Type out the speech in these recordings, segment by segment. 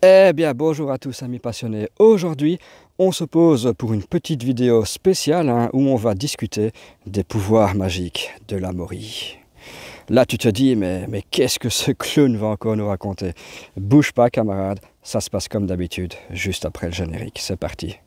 Eh bien, bonjour à tous amis passionnés. Aujourd'hui, on se pose pour une petite vidéo spéciale où on va discuter des pouvoirs magiques de l'Amaury. Là, tu te dis, mais qu'est-ce que ce clown va encore nous raconter? Bouge pas, camarade, ça se passe comme d'habitude, juste après le générique. C'est parti.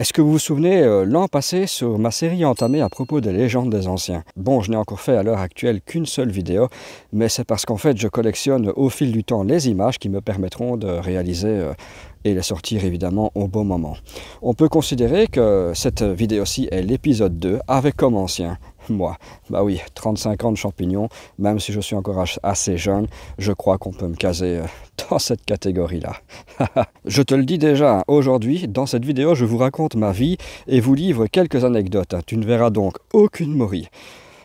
Est-ce que vous vous souvenez, l'an passé, sur ma série entamée à propos des légendes des anciens? Bon, je n'ai encore fait à l'heure actuelle qu'une seule vidéo, mais c'est parce qu'en fait, je collectionne au fil du temps les images qui me permettront de réaliser et les sortir évidemment au bon moment. On peut considérer que cette vidéo-ci est l'épisode 2, avec comme ancien moi. Bah oui, 35 ans de champignons, même si je suis encore assez jeune, je crois qu'on peut me caser dans cette catégorie-là. Je te le dis déjà, aujourd'hui, dans cette vidéo, je vous raconte ma vie et vous livre quelques anecdotes. Tu ne verras donc aucune morie.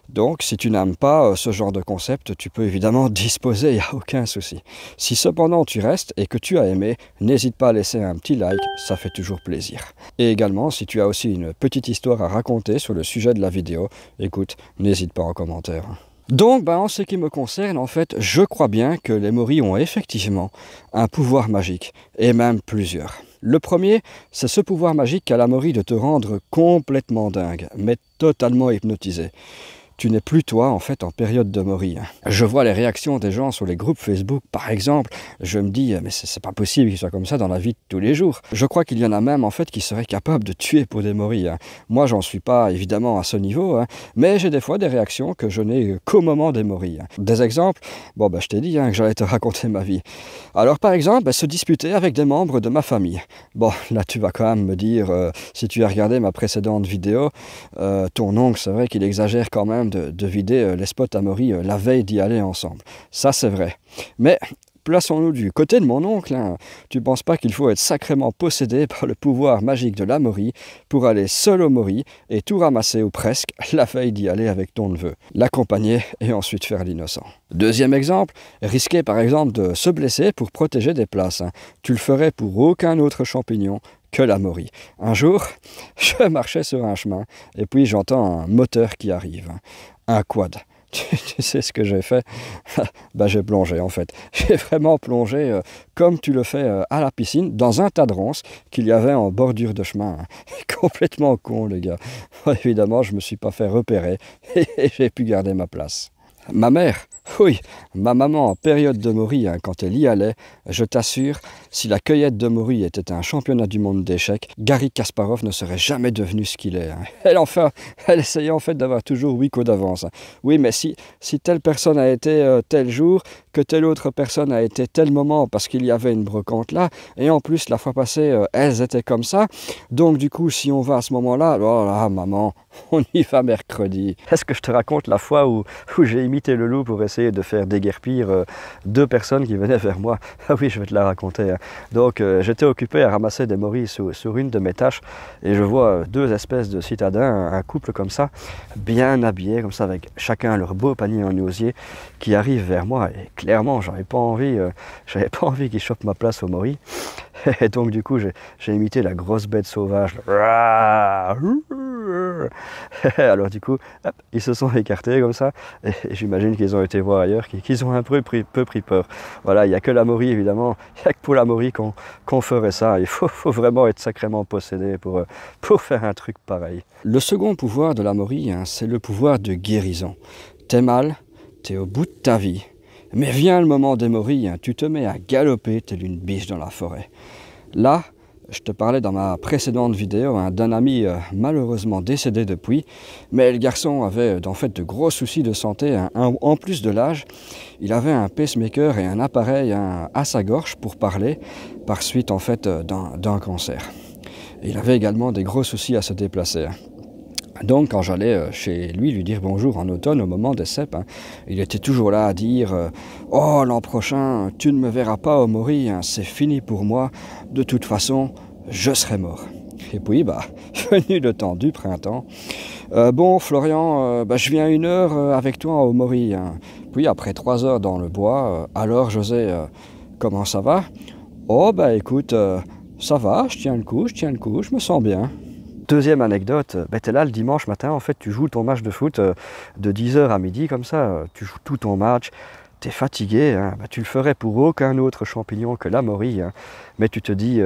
Donc, si tu n'aimes pas ce genre de concept, tu peux évidemment disposer, il n'y a aucun souci. Si cependant tu restes et que tu as aimé, n'hésite pas à laisser un petit like, ça fait toujours plaisir. Et également, si tu as aussi une petite histoire à raconter sur le sujet de la vidéo, écoute, n'hésite pas en commentaire. Donc, en ce qui me concerne, en fait, je crois bien que les moris ont effectivement un pouvoir magique, et même plusieurs. Le premier, c'est ce pouvoir magique qu'a la Maury de te rendre complètement dingue, mais totalement hypnotisé. Tu n'es plus toi, en fait, en période de Maury. Je vois les réactions des gens sur les groupes Facebook, par exemple. Je me dis, mais c'est pas possible qu'il soit comme ça dans la vie de tous les jours. Je crois qu'il y en a même, en fait, qui seraient capables de tuer pour des Maury. Moi, j'en suis pas, évidemment, à ce niveau, mais j'ai des fois des réactions que je n'ai qu'au moment des Maury. Des exemples, je t'ai dit que j'allais te raconter ma vie. Alors, par exemple, se disputer avec des membres de ma famille. Bon, là, tu vas quand même me dire, si tu as regardé ma précédente vidéo, ton oncle, c'est vrai qu'il exagère quand même de vider les spots à Maury la veille d'y aller ensemble. Ça, c'est vrai. Mais plaçons-nous du côté de mon oncle. Tu ne penses pas qu'il faut être sacrément possédé par le pouvoir magique de la Maury pour aller seul au Maury et tout ramasser ou presque la veille d'y aller avec ton neveu, l'accompagner et ensuite faire l'innocent. Deuxième exemple, risquer par exemple de se blesser pour protéger des places. Tu le ferais pour aucun autre champignon que la Maury. Un jour, je marchais sur un chemin et puis j'entends un moteur qui arrive, un quad. Tu sais ce que j'ai fait? J'ai plongé en fait. J'ai vraiment plongé comme tu le fais à la piscine, dans un tas de ronces qu'il y avait en bordure de chemin. Complètement con le gars. Évidemment, je ne me suis pas fait repérer et j'ai pu garder ma place. Ma mère, oui, ma maman en période de Maury, quand elle y allait, je t'assure, si la cueillette de Maury était un championnat du monde d'échecs, Garry Kasparov ne serait jamais devenu ce qu'il est. Elle essayait en fait d'avoir toujours 8 coups d'avance. Oui, mais si telle personne a été tel jour, que telle autre personne a été tel moment, parce qu'il y avait une brocante là, et en plus, la fois passée, elles étaient comme ça. Donc du coup, si on va à ce moment-là, oh là, maman, on y va mercredi. Est-ce que je te raconte la fois où j'ai imité le loup pour essayer de faire déguerpir 2 personnes qui venaient vers moi? Ah oui, je vais te la raconter. Donc j'étais occupé à ramasser des moris sur une de mes tâches et je vois 2 espèces de citadins, un couple comme ça, bien habillés, comme ça, avec chacun leur beau panier en osier, qui arrivent vers moi et clairement, j'avais pas envie qu'ils chopent ma place au Maury. Et donc du coup, j'ai imité la grosse bête sauvage. Alors du coup, hop, ils se sont écartés comme ça, et j'imagine qu'ils ont été voir ailleurs, qu'ils ont un peu pris peur. Voilà, il n'y a que la Maury évidemment, il n'y a que pour la Maury qu'on ferait ça. Il faut vraiment être sacrément possédé pour faire un truc pareil. Le second pouvoir de la Maury, c'est le pouvoir de guérison. T'es mal, t'es au bout de ta vie, mais vient le moment des Maury, tu te mets à galoper telle une biche dans la forêt. Là, je te parlais dans ma précédente vidéo d'un ami malheureusement décédé depuis, mais le garçon avait en fait de gros soucis de santé. En plus de l'âge, il avait un pacemaker et un appareil à sa gorge pour parler, par suite en fait d'un cancer. Et il avait également des gros soucis à se déplacer. Donc quand j'allais chez lui dire bonjour en automne au moment des cèpes, il était toujours là à dire « Oh, l'an prochain, tu ne me verras pas au Maury, c'est fini pour moi, de toute façon, je serai mort ». Et puis, venu le temps du printemps. Bon, Florian, je viens 1 heure avec toi au Maury. Hein. Puis, après 3 heures dans le bois, alors José, comment ça va? Oh, écoute, ça va, je tiens le coup, je me sens bien. Deuxième anecdote, t'es là le dimanche matin, en fait, tu joues ton match de foot de 10 h à midi, comme ça, tu joues tout ton match. T'es fatigué, hein, tu le ferais pour aucun autre champignon que la Maury, hein, mais tu te dis,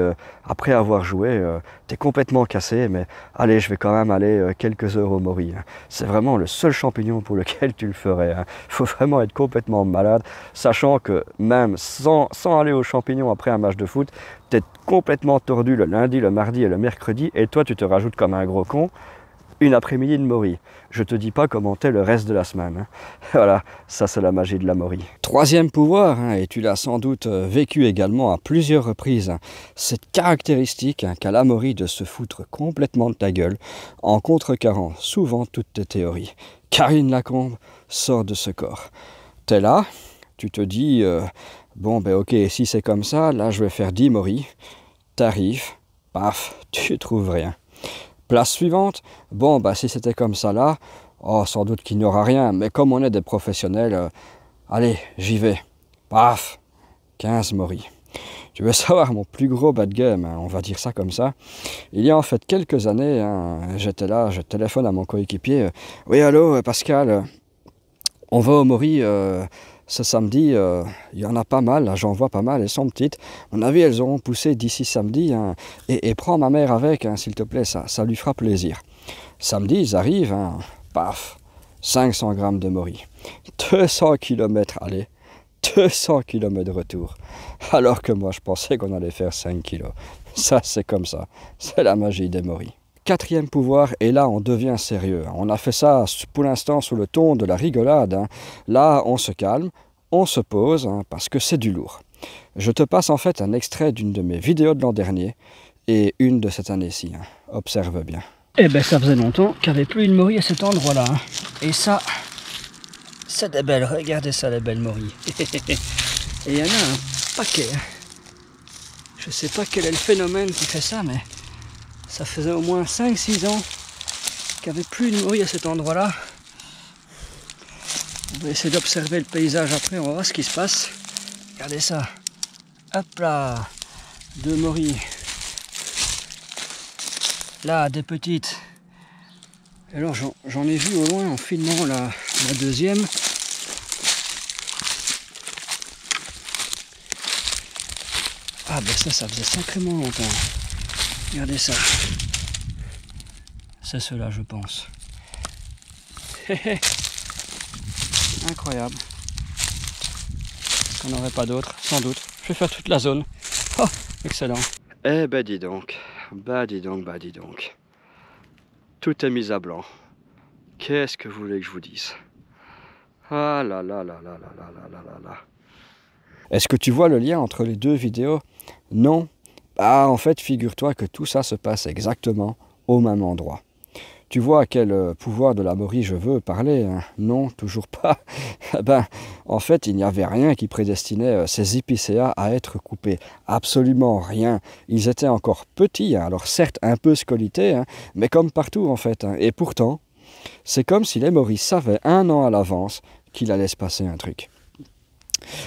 après avoir joué, t'es complètement cassé, mais allez, je vais quand même aller quelques heures au Maury. Hein. C'est vraiment le seul champignon pour lequel tu le ferais. Hein. Faut vraiment être complètement malade, sachant que même sans aller aux champignons après un match de foot, t'es complètement tordu le lundi, le mardi et le mercredi, et toi tu te rajoutes comme un gros con une après-midi de Maury. Je te dis pas comment t'es le reste de la semaine. Hein. Voilà, ça c'est la magie de la Maury. Troisième pouvoir, hein, et tu l'as sans doute vécu également à plusieurs reprises, hein, cette caractéristique qu'a la Maury de se foutre complètement de ta gueule en contrecarrant souvent toutes tes théories. Karine Lacombe sort de ce corps. T'es là, tu te dis, ok, si c'est comme ça, là je vais faire 10 Maury. T'arrives, paf, tu trouves rien. Place suivante, si c'était comme ça là, sans doute qu'il n'y aura rien, mais comme on est des professionnels, allez, j'y vais. Paf, 15 Maury. Tu veux savoir mon plus gros bad game, hein, on va dire ça comme ça. Il y a en fait quelques années, hein, j'étais là, je téléphone à mon coéquipier. Oui, allô, Pascal, on va au Maury ce samedi, il y en a pas mal, là, j'en vois pas mal, elles sont petites. À mon avis, elles auront poussé d'ici samedi, hein, et prends ma mère avec, hein, s'il te plaît, ça lui fera plaisir. Samedi, ils arrivent, hein, paf, 500 grammes de Maury, 200 km aller, 200 km de retour, alors que moi je pensais qu'on allait faire 5 kilos. Ça c'est comme ça, c'est la magie des Maury. Quatrième pouvoir, et là on devient sérieux. On a fait ça pour l'instant sous le ton de la rigolade. Hein. Là on se calme, on se pose, hein, parce que c'est du lourd. Je te passe en fait un extrait d'une de mes vidéos de l'an dernier et une de cette année-ci. Hein. Observe bien. Ça faisait longtemps qu'il n'y avait plus une Maury à cet endroit-là. Hein. Et ça, c'est des belles, regardez ça les belles Maury. Et il y en a un paquet. Je sais pas quel est le phénomène qui fait ça, mais ça faisait au moins 5-6 ans qu'il n'y avait plus une Maury à cet endroit-là. On va essayer d'observer le paysage après, on va voir ce qui se passe. Regardez ça. Hop là, 2 Maury. Là, des petites. Et alors j'en ai vu au loin en filmant la deuxième. Ah ça faisait sacrément longtemps. Regardez ça. C'est cela, je pense. Incroyable. On n'aurait pas d'autres, sans doute. Je vais faire toute la zone. Oh, excellent. Eh ben dis donc. Dis donc. Tout est mis à blanc. Qu'est-ce que vous voulez que je vous dise? Ah là là là là là là là là là là. Est-ce que tu vois le lien entre les deux vidéos? Non. En fait, figure-toi que tout ça se passe exactement au même endroit. Tu vois à quel pouvoir de la Maury je veux parler, hein? Non, toujours pas. En fait, il n'y avait rien qui prédestinait ces épicéas à être coupés. Absolument rien. Ils étaient encore petits, hein, alors certes un peu scolités, hein, mais comme partout en fait. Hein. Et pourtant, c'est comme si les Maury savaient 1 an à l'avance qu'il allait se passer un truc.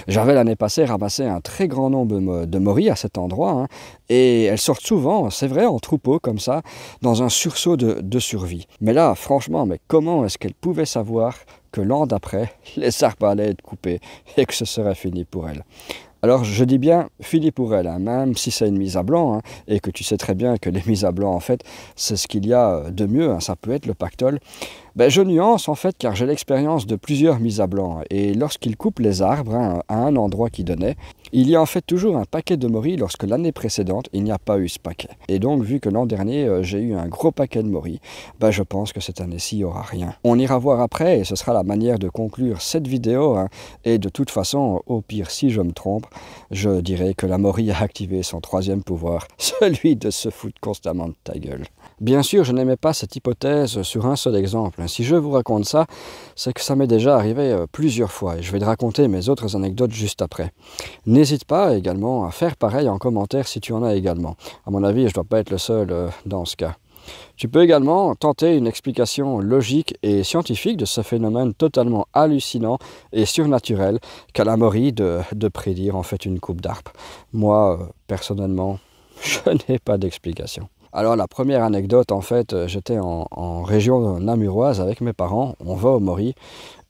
J'avais l'année passée ramassé un très grand nombre de Maury à cet endroit, hein, et elles sortent souvent, c'est vrai, en troupeau comme ça, dans un sursaut de survie. Mais là, franchement, comment est-ce qu'elles pouvaient savoir que l'an d'après, les arbres allaient être coupés et que ce serait fini pour elles? Alors je dis bien fini pour elle, hein, même si c'est une mise à blanc, hein, et que tu sais très bien que les mises à blanc en fait c'est ce qu'il y a de mieux, hein, ça peut être le pactole. Je nuance en fait car j'ai l'expérience de plusieurs mises à blanc, et lorsqu'ils coupent les arbres, hein, à un endroit qui donnait, il y a en fait toujours un paquet de Maury lorsque l'année précédente il n'y a pas eu ce paquet. Et donc vu que l'an dernier j'ai eu un gros paquet de Maury, je pense que cette année-ci il n'y aura rien. On ira voir après et ce sera la manière de conclure cette vidéo, hein, et de toute façon au pire si je me trompe, je dirais que la Maurie a activé son troisième pouvoir, celui de se foutre constamment de ta gueule. Bien sûr, je n'aimais pas cette hypothèse sur un seul exemple. Si je vous raconte ça, c'est que ça m'est déjà arrivé plusieurs fois et je vais te raconter mes autres anecdotes juste après. N'hésite pas également à faire pareil en commentaire si tu en as également. À mon avis, je ne dois pas être le seul dans ce cas. Tu peux également tenter une explication logique et scientifique de ce phénomène totalement hallucinant et surnaturel qu'a la Maurie de prédire en fait une coupe d'arbres. Moi, personnellement, je n'ai pas d'explication. Alors la première anecdote, en fait, j'étais en région namuroise avec mes parents, on va au Maurie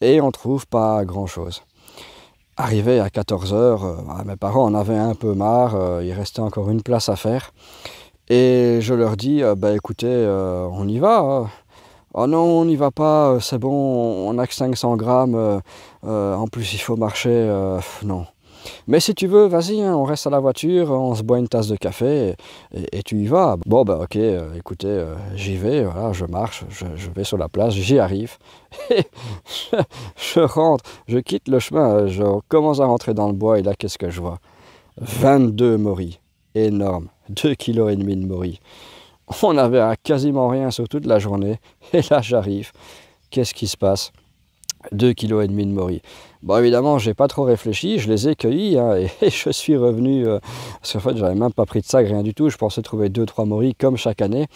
et on trouve pas grand-chose. Arrivé à 14 h, mes parents en avaient un peu marre, il restait encore une place à faire. Et je leur dis, bah écoutez, on y va. Hein. Oh non, on n'y va pas, c'est bon, on n'a que 500 grammes, en plus il faut marcher, non. Mais si tu veux, vas-y, hein, on reste à la voiture, on se boit une tasse de café et tu y vas. Bon, bah ok, écoutez, j'y vais, voilà, je marche, je vais sur la place, j'y arrive. Et je rentre, je quitte le chemin, je commence à rentrer dans le bois et là, qu'est-ce que je vois? 22 moris, énorme, 2,5 kg de moris. On n'avait quasiment rien sur toute la journée. Et là, j'arrive. Qu'est-ce qui se passe? 2,5 kg de moris. Bon, évidemment, j'ai pas trop réfléchi, je les ai cueillis hein, et je suis revenu. Parce qu'en fait, j'avais même pas pris de sac, rien du tout. Je pensais trouver 2-3 moris comme chaque année.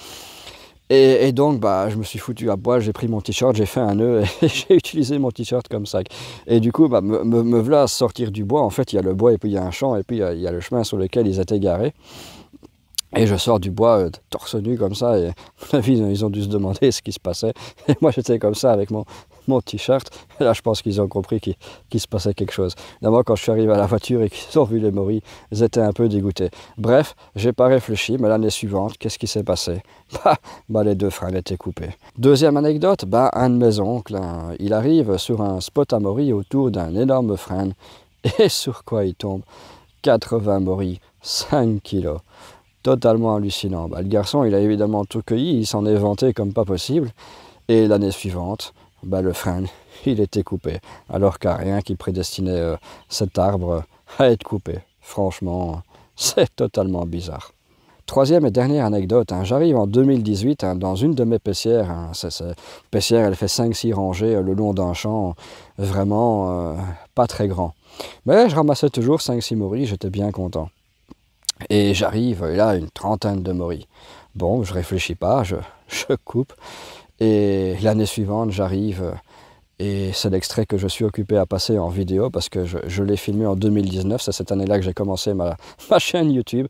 Et donc, bah, je me suis foutu à poil, j'ai pris mon t-shirt, j'ai fait un nœud et j'ai utilisé mon t-shirt comme sac. Et du coup, bah, me voilà à sortir du bois. En fait, il y a le bois et puis il y a un champ et puis il y a le chemin sur lequel ils étaient garés. Et je sors du bois torse nu comme ça et à mon avis ils ont dû se demander ce qui se passait. Et moi j'étais comme ça avec mon t-shirt. Et là je pense qu'ils ont compris qu'il se passait quelque chose. D'abord quand je suis arrivé à la voiture et qu'ils ont vu les moris, ils étaient un peu dégoûtés. Bref, j'ai pas réfléchi, mais l'année suivante, qu'est-ce qui s'est passé? Bah les deux freins étaient coupés. Deuxième anecdote, bah un de mes oncles, hein, il arrive sur un spot à moris autour d'un énorme frêne. Et sur quoi il tombe? 80 moris, 5 kilos. Totalement hallucinant. Bah, le garçon, il a évidemment tout cueilli, il s'en est vanté comme pas possible. Et l'année suivante, bah, le frêne, il était coupé. Alors qu'il n'y a rien qui prédestinait cet arbre à être coupé. Franchement, c'est totalement bizarre. Troisième et dernière anecdote, hein, j'arrive en 2018 hein, dans une de mes pessières. Hein, pessière, elle fait 5-6 rangées le long d'un champ, vraiment pas très grand. Mais je ramassais toujours 5-6 moris, j'étais bien content. Et j'arrive, et là, une trentaine de moris. Bon, je réfléchis pas, je coupe. Et l'année suivante, j'arrive, et c'est l'extrait que je suis occupé à passer en vidéo, parce que je l'ai filmé en 2019, c'est cette année-là que j'ai commencé ma chaîne YouTube,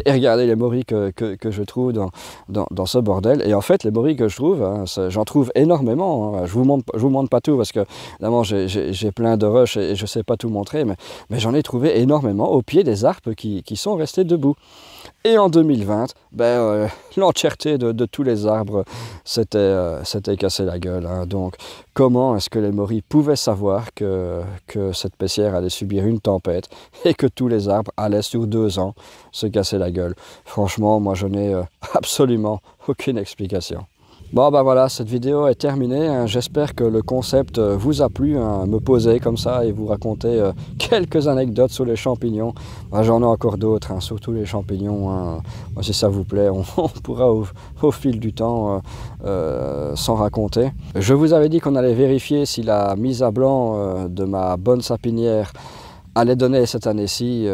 et regardez les moris que je trouve dans ce bordel. Et en fait, les moris que je trouve, hein, j'en trouve énormément. Hein. Je vous montre pas tout, parce que évidemment, j'ai plein de rushs et je sais pas tout montrer, mais j'en ai trouvé énormément au pied des arbres qui sont restés debout. Et en 2020, l'entièreté de tous les arbres s'était cassé la gueule. Hein. Donc, comment est-ce que les moris pouvaient savoir que cette pessière allait subir une tempête et que tous les arbres allaient sur 2 ans se casser la gueule? Franchement, moi, je n'ai absolument aucune explication. Bon bah voilà, cette vidéo est terminée, hein. J'espère que le concept vous a plu, hein. Me poser comme ça et vous raconter quelques anecdotes sur les champignons. Bah, j'en ai encore d'autres, hein, surtout les champignons, hein. Moi, si ça vous plaît, on pourra au fil du temps s'en raconter. Je vous avais dit qu'on allait vérifier si la mise à blanc de ma bonne sapinière allait donner cette année-ci.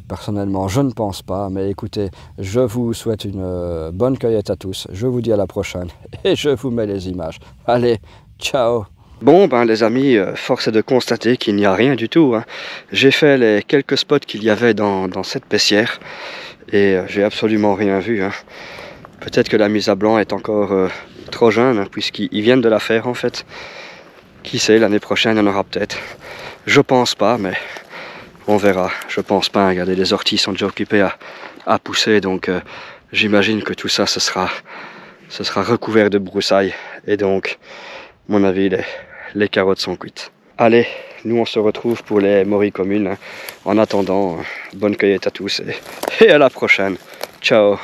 Personnellement, je ne pense pas, mais écoutez, je vous souhaite une bonne cueillette à tous. Je vous dis à la prochaine et je vous mets les images. Allez, ciao! Bon, ben les amis, force est de constater qu'il n'y a rien du tout. Hein. J'ai fait les quelques spots qu'il y avait dans cette pessière et j'ai absolument rien vu. Hein. Peut-être que la mise à blanc est encore trop jeune, hein, puisqu'ils viennent de la faire en fait. Qui sait, l'année prochaine, il y en aura peut-être. Je pense pas, mais on verra. Je pense pas. Regardez, les orties sont déjà occupées à pousser, donc j'imagine que tout ça, ce sera recouvert de broussailles. Et donc, à mon avis, les carottes sont cuites. Allez, nous on se retrouve pour les moris communes. En attendant, bonne cueillette à tous et à la prochaine. Ciao!